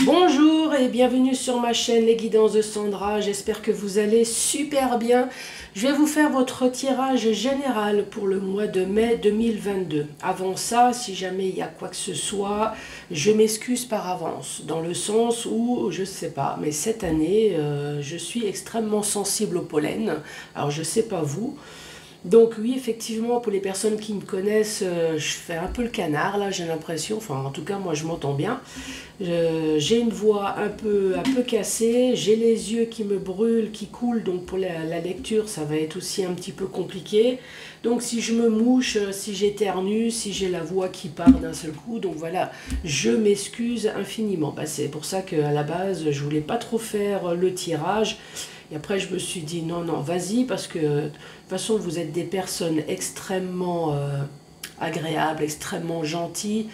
Bonjour et bienvenue sur ma chaîne Les Guidances de Sandra, j'espère que vous allez super bien. Je vais vous faire votre tirage général pour le mois de mai 2022. Avant ça, si jamais il y a quoi que ce soit, je m'excuse par avance, dans le sens où, je sais pas, mais cette année, je suis extrêmement sensible au pollen. Alors je sais pas vous. Donc oui, effectivement, pour les personnes qui me connaissent, je fais un peu le canard, là, j'ai l'impression, enfin en tout cas moi je m'entends bien. J'ai une voix un peu cassée, j'ai les yeux qui me brûlent, qui coulent, donc pour la lecture ça va être aussi un petit peu compliqué. Donc si je me mouche, si j'éternue, si j'ai la voix qui part d'un seul coup, donc voilà, je m'excuse infiniment. Bah, c'est pour ça qu'à la base, je voulais pas trop faire le tirage. Et après, je me suis dit, non, non, vas-y, parce que de toute façon, vous êtes des personnes extrêmement agréables, extrêmement gentilles,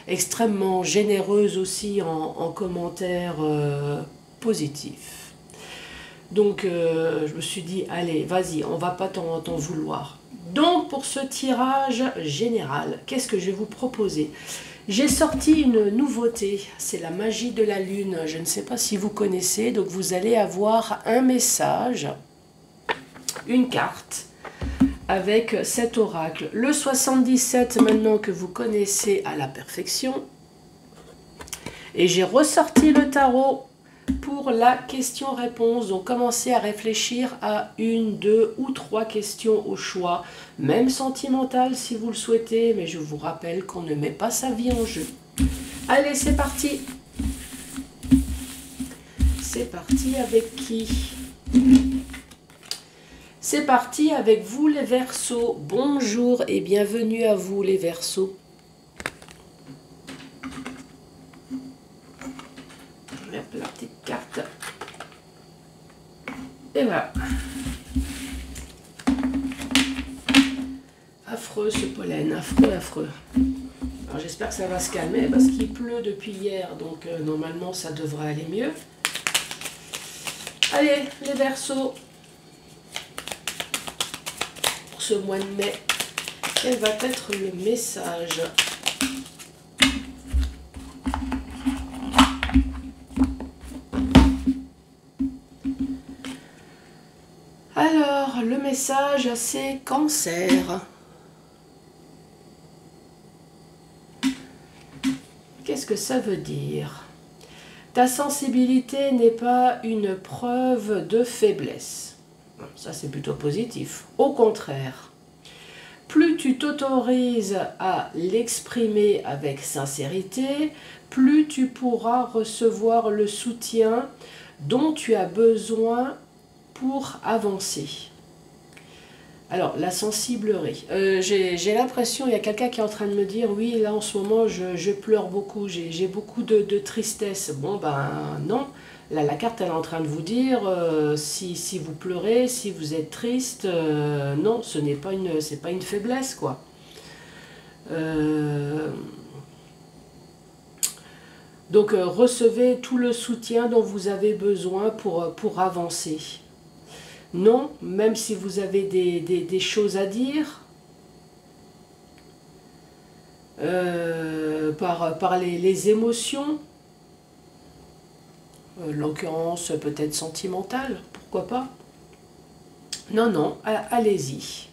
extrêmement généreuses aussi en commentaires positifs. Donc, je me suis dit, allez, vas-y, on va pas t'en vouloir. Donc, pour ce tirage général, qu'est-ce que je vais vous proposer ? J'ai sorti une nouveauté, c'est la magie de la lune. Je ne sais pas si vous connaissez, donc vous allez avoir un message, une carte avec cet oracle. Le 77 maintenant que vous connaissez à la perfection. Et j'ai ressorti le tarot pour la question-réponse. Donc commencez à réfléchir à une, deux ou trois questions au choix, même sentimentales si vous le souhaitez, mais je vous rappelle qu'on ne met pas sa vie en jeu. Allez, c'est parti. C'est parti avec qui? C'est parti avec vous les Verseaux. Bonjour et bienvenue à vous les Verseaux. La petite carte. Et voilà. Affreux ce pollen, affreux, affreux. Alors j'espère que ça va se calmer parce qu'il pleut depuis hier, donc normalement ça devrait aller mieux. Allez, les Verseaux. Pour ce mois de mai, quel va être le message ? Alors, le message, c'est Cancer. Qu'est-ce que ça veut dire? Ta sensibilité n'est pas une preuve de faiblesse. Ça, c'est plutôt positif. Au contraire, plus tu t'autorises à l'exprimer avec sincérité, plus tu pourras recevoir le soutien dont tu as besoin pour avancer. Alors, la sensiblerie. J'ai l'impression, il y a quelqu'un qui est en train de me dire, oui, là en ce moment, je pleure beaucoup, j'ai beaucoup de tristesse. Bon, ben non. Là, la carte, elle est en train de vous dire, si vous pleurez, si vous êtes triste, non, ce n'est pas une faiblesse, quoi. Donc, recevez tout le soutien dont vous avez besoin pour avancer. Non, même si vous avez des choses à dire, par les émotions, l'occurrence peut-être sentimentale, pourquoi pas. Non, non, allez-y.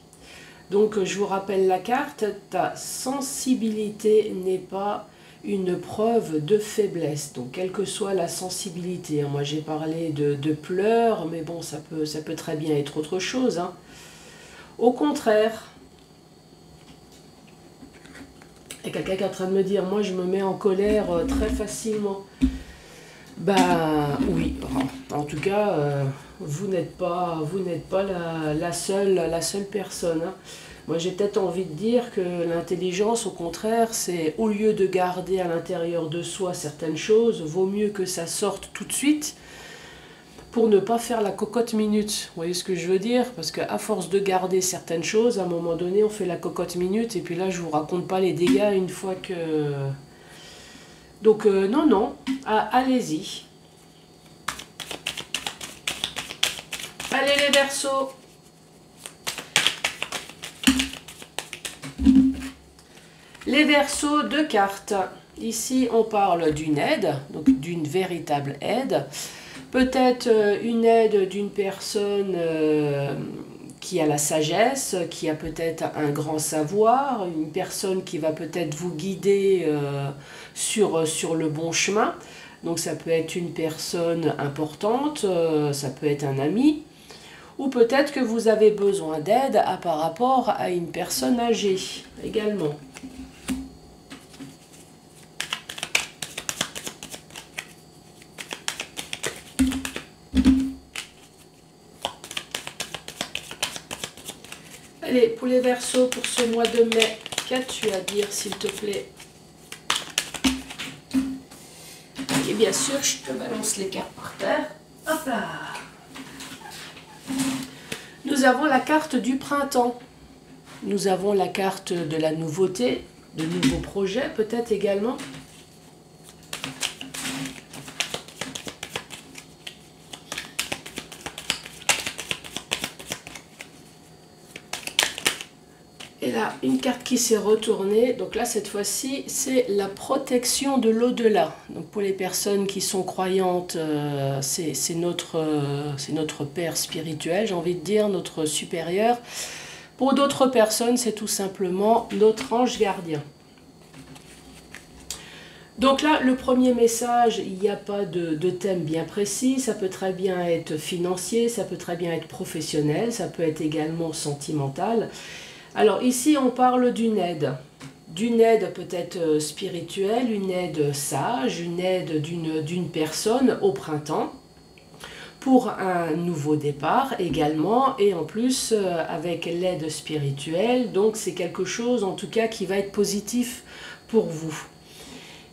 Donc je vous rappelle la carte, ta sensibilité n'est pas une preuve de faiblesse, donc quelle que soit la sensibilité, hein. Moi j'ai parlé de pleurs, mais bon, ça peut très bien être autre chose, hein. Au contraire, il y a quelqu'un qui est en train de me dire, moi je me mets en colère très facilement. Ben oui, en tout cas, vous n'êtes pas la seule personne, hein. Moi, j'ai peut-être envie de dire que l'intelligence, au contraire, c'est au lieu de garder à l'intérieur de soi certaines choses, vaut mieux que ça sorte tout de suite pour ne pas faire la cocotte minute. Vous voyez ce que je veux dire? Parce qu'à force de garder certaines choses, à un moment donné, on fait la cocotte minute et puis là, je vous raconte pas les dégâts une fois que... Donc, non, non, allez-y. Allez les Verseaux. Les Verseaux, 2 cartes. Ici, on parle d'une aide, donc d'une véritable aide. Peut-être une aide d'une personne qui a la sagesse, qui a peut-être un grand savoir, une personne qui va peut-être vous guider sur le bon chemin. Donc ça peut être une personne importante, ça peut être un ami, ou peut-être que vous avez besoin d'aide par rapport à une personne âgée également. Allez, pour les Verseaux, pour ce mois de mai, qu'as-tu à dire, s'il te plaît? Et bien sûr, je te balance les cartes par terre. Hop là! Nous avons la carte du printemps. Nous avons la carte de la nouveauté, de nouveaux projets peut-être également. Et là, une carte qui s'est retournée. Donc là, cette fois-ci, c'est la protection de l'au-delà. Donc pour les personnes qui sont croyantes, c'est notre père spirituel, j'ai envie de dire, notre supérieur. Pour d'autres personnes, c'est tout simplement notre ange gardien. Donc là, le premier message, il n'y a pas de thème bien précis. Ça peut très bien être financier, ça peut très bien être professionnel, ça peut être également sentimental. Alors ici, on parle d'une aide peut-être spirituelle, une aide sage, une aide d'une personne au printemps pour un nouveau départ également, et en plus avec l'aide spirituelle, donc c'est quelque chose en tout cas qui va être positif pour vous.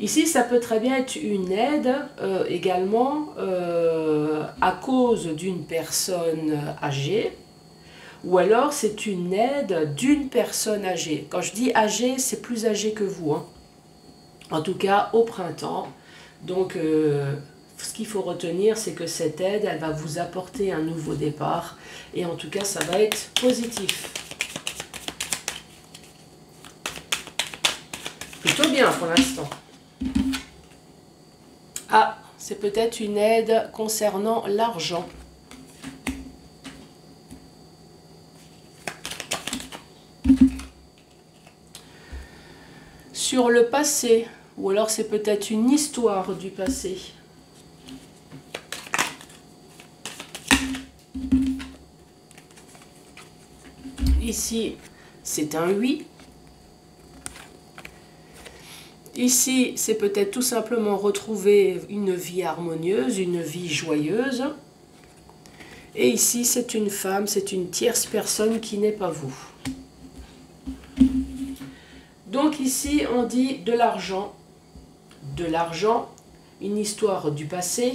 Ici, ça peut très bien être une aide également à cause d'une personne âgée, ou alors c'est une aide d'une personne âgée. Quand je dis âgée, c'est plus âgé que vous, hein. En tout cas au printemps. Donc ce qu'il faut retenir, c'est que cette aide, elle va vous apporter un nouveau départ. Et en tout cas, ça va être positif. Plutôt bien pour l'instant. Ah, c'est peut-être une aide concernant l'argent. Sur le passé, ou alors c'est peut-être une histoire du passé. Ici, c'est un oui. Ici, c'est peut-être tout simplement retrouver une vie harmonieuse, une vie joyeuse. Et ici, c'est une femme, c'est une tierce personne qui n'est pas vous. Donc ici, on dit de l'argent, une histoire du passé.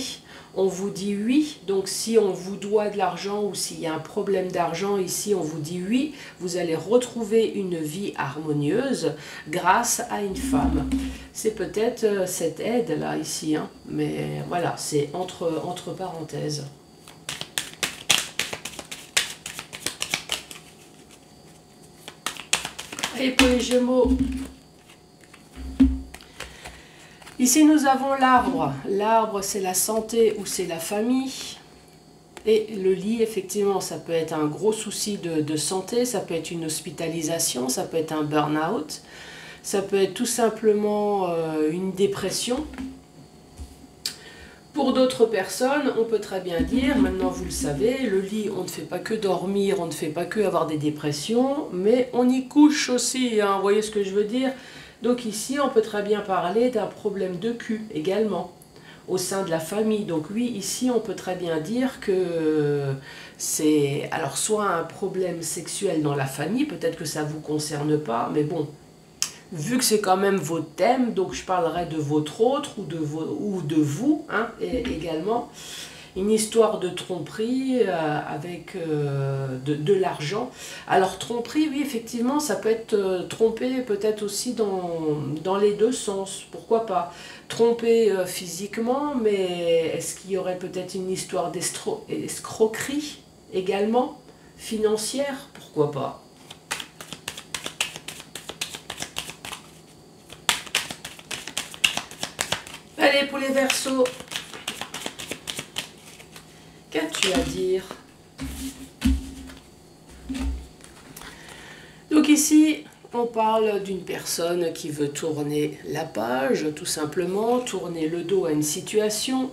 On vous dit oui, donc si on vous doit de l'argent ou s'il y a un problème d'argent, ici on vous dit oui, vous allez retrouver une vie harmonieuse grâce à une femme. C'est peut-être cette aide-là ici, hein, mais voilà, c'est entre parenthèses. Et pour les Gémeaux, ici nous avons l'arbre. L'arbre, c'est la santé ou c'est la famille. Et le lit, effectivement, ça peut être un gros souci de santé, ça peut être une hospitalisation, ça peut être un burn-out, ça peut être tout simplement une dépression. Pour d'autres personnes, on peut très bien dire, maintenant vous le savez, le lit, on ne fait pas que dormir, on ne fait pas que avoir des dépressions, mais on y couche aussi, hein, vous voyez ce que je veux dire? Donc ici, on peut très bien parler d'un problème de cul également, au sein de la famille. Donc oui, ici, on peut très bien dire que c'est alors soit un problème sexuel dans la famille, peut-être que ça ne vous concerne pas, mais bon, vu que c'est quand même votre thème, donc je parlerai de votre autre ou de vous, hein, également. Une histoire de tromperie avec de l'argent. Alors tromperie, oui, effectivement, ça peut être tromper peut-être aussi dans les deux sens. Pourquoi pas? Tromper physiquement, mais est-ce qu'il y aurait peut-être une histoire d'escroquerie également, financière? Pourquoi pas? Allez, pour les Verseaux, qu'as-tu à dire? Donc ici, on parle d'une personne qui veut tourner la page, tout simplement, tourner le dos à une situation.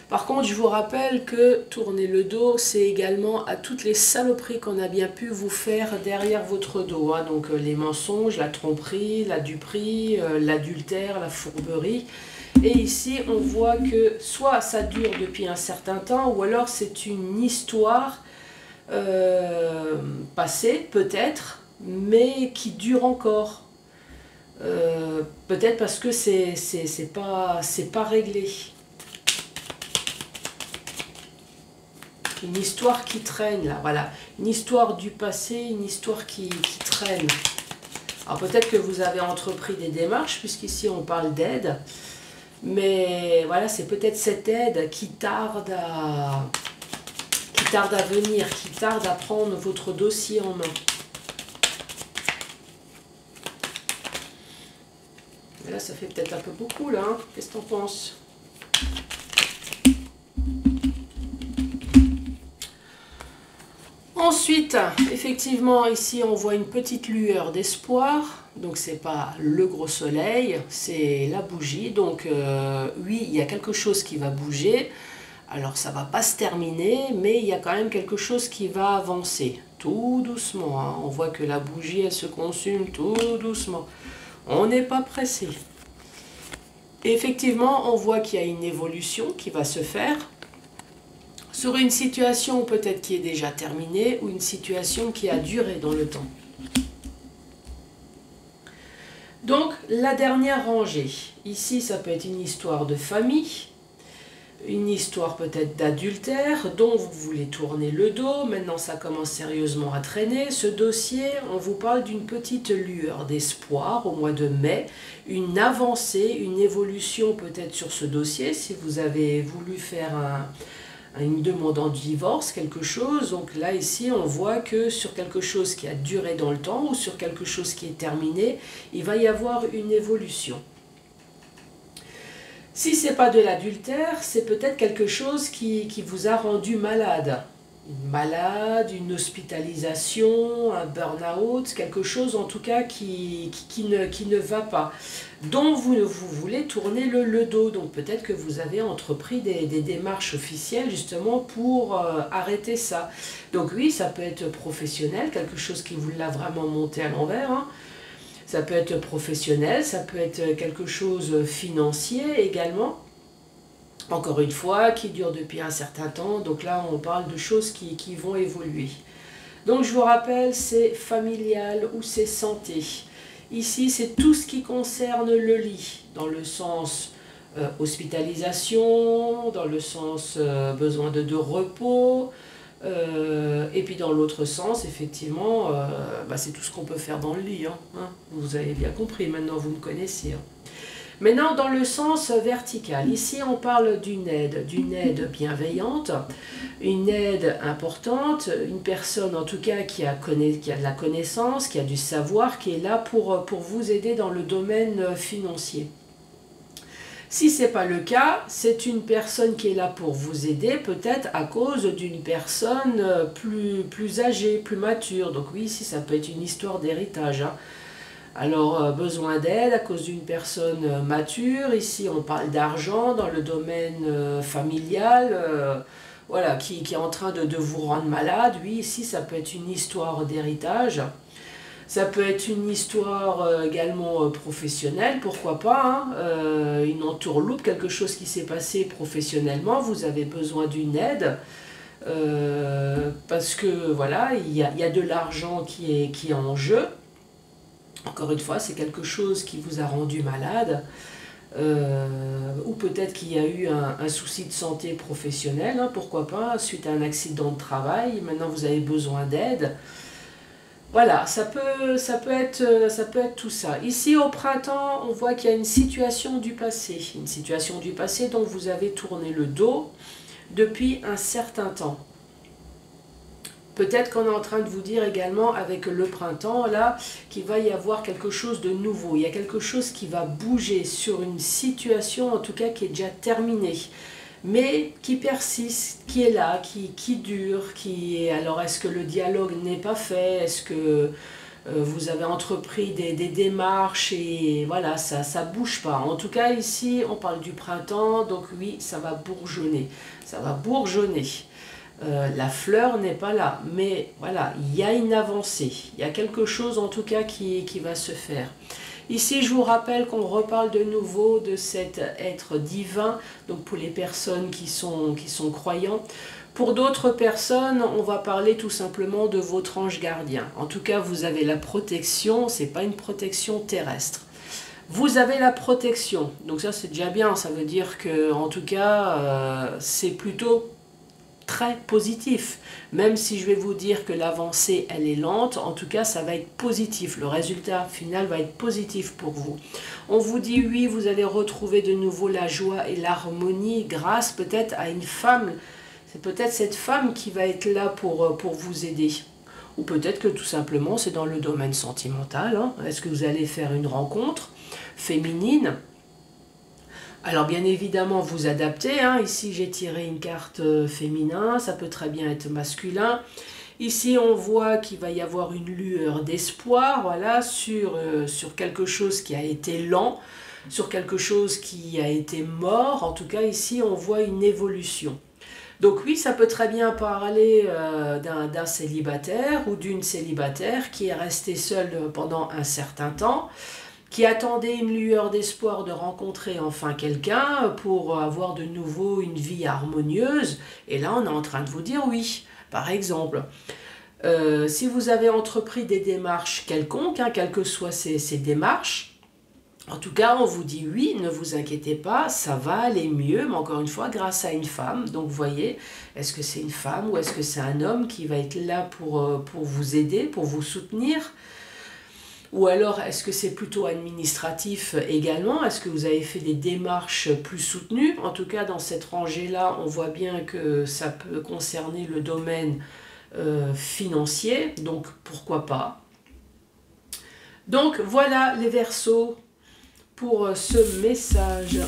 Par contre, je vous rappelle que tourner le dos, c'est également à toutes les saloperies qu'on a bien pu vous faire derrière votre dos. Hein. Donc les mensonges, la tromperie, la duperie, l'adultère, la fourberie. Et ici, on voit que soit ça dure depuis un certain temps, ou alors c'est une histoire passée, peut-être, mais qui dure encore. Peut-être parce que c'est pas réglé. Une histoire qui traîne, là, voilà. Une histoire du passé, une histoire qui traîne. Alors peut-être que vous avez entrepris des démarches, puisqu'ici on parle d'aide. Mais voilà, c'est peut-être cette aide qui tarde à venir, qui tarde à prendre votre dossier en main. Mais là, ça fait peut-être un peu beaucoup, là. Hein. Qu'est-ce que t'en penses ? Ensuite, effectivement, ici, on voit une petite lueur d'espoir. Donc, c'est pas le gros soleil, c'est la bougie. Donc, oui, il y a quelque chose qui va bouger. Alors, ça va pas se terminer, mais il y a quand même quelque chose qui va avancer. Tout doucement. Hein. On voit que la bougie, elle se consume tout doucement. On n'est pas pressé. Et effectivement, on voit qu'il y a une évolution qui va se faire sur une situation peut-être qui est déjà terminée ou une situation qui a duré dans le temps. Donc, la dernière rangée. Ici, ça peut être une histoire de famille, une histoire peut-être d'adultère dont vous voulez tourner le dos. Maintenant, ça commence sérieusement à traîner. Ce dossier, on vous parle d'une petite lueur d'espoir au mois de mai, une avancée, une évolution peut-être sur ce dossier si vous avez voulu faire une demande en divorce, quelque chose. Donc là, ici, on voit que sur quelque chose qui a duré dans le temps ou sur quelque chose qui est terminé, il va y avoir une évolution. Si ce n'est pas de l'adultère, c'est peut-être quelque chose qui vous a rendu malade. Une hospitalisation, un burn-out, quelque chose en tout cas qui ne va pas, dont vous voulez tourner le dos. Donc peut-être que vous avez entrepris des démarches officielles justement pour arrêter ça. Donc oui, ça peut être professionnel, quelque chose qui vous l'a vraiment monté à l'envers. Hein. Ça peut être professionnel, ça peut être quelque chose financier également. Encore une fois, qui dure depuis un certain temps. Donc là, on parle de choses qui vont évoluer. Donc je vous rappelle, c'est familial ou c'est santé. Ici, c'est tout ce qui concerne le lit, dans le sens hospitalisation, dans le sens besoin de repos, et puis dans l'autre sens, effectivement, c'est tout ce qu'on peut faire dans le lit. Hein. Vous avez bien compris, maintenant vous me connaissez. Hein. Maintenant, dans le sens vertical, ici on parle d'une aide bienveillante, une aide importante, une personne en tout cas qui a de la connaissance, qui a du savoir, qui est là pour vous aider dans le domaine financier. Si ce n'est pas le cas, c'est une personne qui est là pour vous aider, peut-être à cause d'une personne plus âgée, plus mature. Donc oui, ici ça peut être une histoire d'héritage. Hein. Alors, besoin d'aide à cause d'une personne mature. Ici, on parle d'argent dans le domaine familial, voilà, qui est en train de vous rendre malade. Oui, ici, ça peut être une histoire d'héritage. Ça peut être une histoire également professionnelle, pourquoi pas. Hein, une entourloupe, quelque chose qui s'est passé professionnellement. Vous avez besoin d'une aide. Parce que, voilà, il y a de l'argent qui est en jeu. Encore une fois, c'est quelque chose qui vous a rendu malade, ou peut-être qu'il y a eu un souci de santé professionnelle, hein, pourquoi pas, suite à un accident de travail, maintenant vous avez besoin d'aide. Voilà, ça peut être tout ça. Ici, au printemps, on voit qu'il y a une situation du passé dont vous avez tourné le dos depuis un certain temps. Peut-être qu'on est en train de vous dire également avec le printemps là qu'il va y avoir quelque chose de nouveau. Il y a quelque chose qui va bouger sur une situation en tout cas qui est déjà terminée, mais qui persiste, qui est là, qui dure, qui est... Alors est-ce que le dialogue n'est pas fait? Est-ce que vous avez entrepris des démarches et voilà, ça bouge pas. En tout cas ici on parle du printemps, donc oui, ça va bourgeonner. Ça va bourgeonner. La fleur n'est pas là, mais voilà, il y a une avancée, il y a quelque chose en tout cas qui va se faire. Ici, je vous rappelle qu'on reparle de nouveau de cet être divin, donc pour les personnes qui sont croyants. Pour d'autres personnes, on va parler tout simplement de votre ange gardien. En tout cas, vous avez la protection, c'est pas une protection terrestre. Vous avez la protection, donc ça c'est déjà bien, ça veut dire que en tout cas, c'est plutôt très positif, même si je vais vous dire que l'avancée elle est lente, en tout cas ça va être positif, le résultat final va être positif pour vous. On vous dit oui, vous allez retrouver de nouveau la joie et l'harmonie grâce peut-être à une femme, c'est peut-être cette femme qui va être là pour vous aider. Ou peut-être que tout simplement c'est dans le domaine sentimental, hein. Est-ce que vous allez faire une rencontre féminine? Alors bien évidemment vous adaptez, hein. Ici j'ai tiré une carte féminin, ça peut très bien être masculin. Ici on voit qu'il va y avoir une lueur d'espoir, voilà, sur quelque chose qui a été lent, sur quelque chose qui a été mort. En tout cas ici on voit une évolution. Donc oui, ça peut très bien parler d'un célibataire ou d'une célibataire qui est restée seule pendant un certain temps, qui attendait une lueur d'espoir de rencontrer enfin quelqu'un pour avoir de nouveau une vie harmonieuse. Et là, on est en train de vous dire oui. Par exemple, si vous avez entrepris des démarches quelconques, hein, quelles que soient ces démarches, en tout cas, on vous dit oui, ne vous inquiétez pas, ça va aller mieux, mais encore une fois, grâce à une femme. Donc, vous voyez, est-ce que c'est une femme ou est-ce que c'est un homme qui va être là pour vous aider, pour vous soutenir ? Ou alors, est-ce que c'est plutôt administratif également? Est-ce que vous avez fait des démarches plus soutenues? En tout cas, dans cette rangée-là, on voit bien que ça peut concerner le domaine financier. Donc, pourquoi pas? Donc, voilà les Verseaux pour ce message.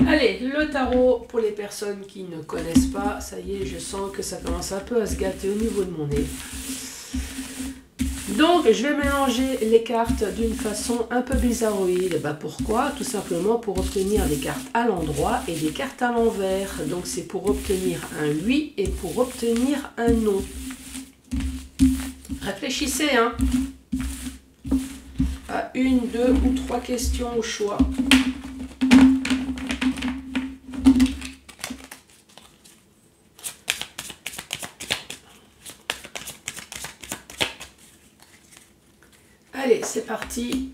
Allez, le tarot pour les personnes qui ne connaissent pas. Ça y est, je sens que ça commence un peu à se gâter au niveau de mon nez. Donc, je vais mélanger les cartes d'une façon un peu bizarroïde. Bah, pourquoi? Tout simplement pour obtenir des cartes à l'endroit et des cartes à l'envers. Donc, c'est pour obtenir un oui et pour obtenir un non. Réfléchissez, hein, à une, deux ou trois questions au choix. Allez, c'est parti.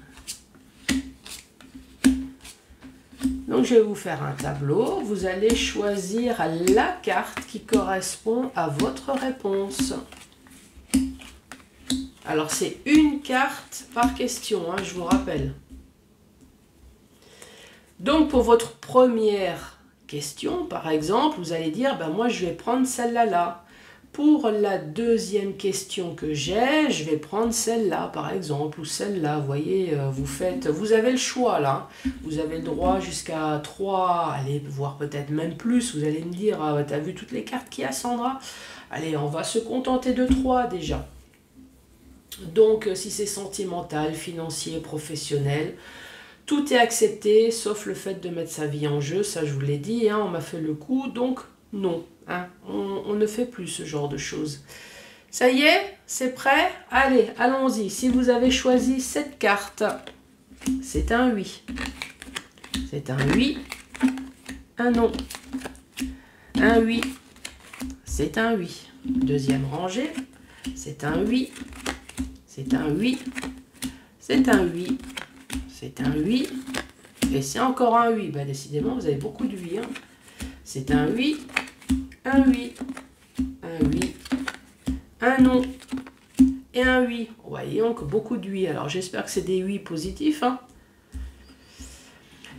Donc, je vais vous faire un tableau. Vous allez choisir la carte qui correspond à votre réponse. Alors, c'est une carte par question, hein, je vous rappelle. Donc, pour votre première question, par exemple, vous allez dire, ben, moi, je vais prendre celle-là là. Pour la deuxième question que j'ai, je vais prendre celle-là, par exemple, ou celle-là. Vous voyez, vous avez le choix, là. Vous avez le droit jusqu'à 3, allez, voire peut-être même plus. Vous allez me dire, ah, t'as vu toutes les cartes qu'il y a, Sandra? Allez, on va se contenter de 3 déjà. Donc, si c'est sentimental, financier, professionnel, tout est accepté, sauf le fait de mettre sa vie en jeu. Ça, je vous l'ai dit, hein, on m'a fait le coup, donc non. Hein, on ne fait plus ce genre de choses. Ça y est, c'est prêt? Allez, allons-y. Si vous avez choisi cette carte, c'est un oui. C'est un oui, un non. Un oui, c'est un oui. Deuxième rangée, c'est un oui. C'est un oui. C'est un oui. C'est un oui. Et c'est encore un oui. Ben, décidément, vous avez beaucoup de oui. Hein. C'est un oui. Un oui, un oui, un non et un oui. Voyons que beaucoup de oui. Alors j'espère que c'est des oui positifs. Hein.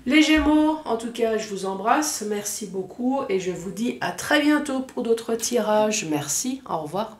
Les Gémeaux, en tout cas, je vous embrasse. Merci beaucoup et je vous dis à très bientôt pour d'autres tirages. Merci, au revoir.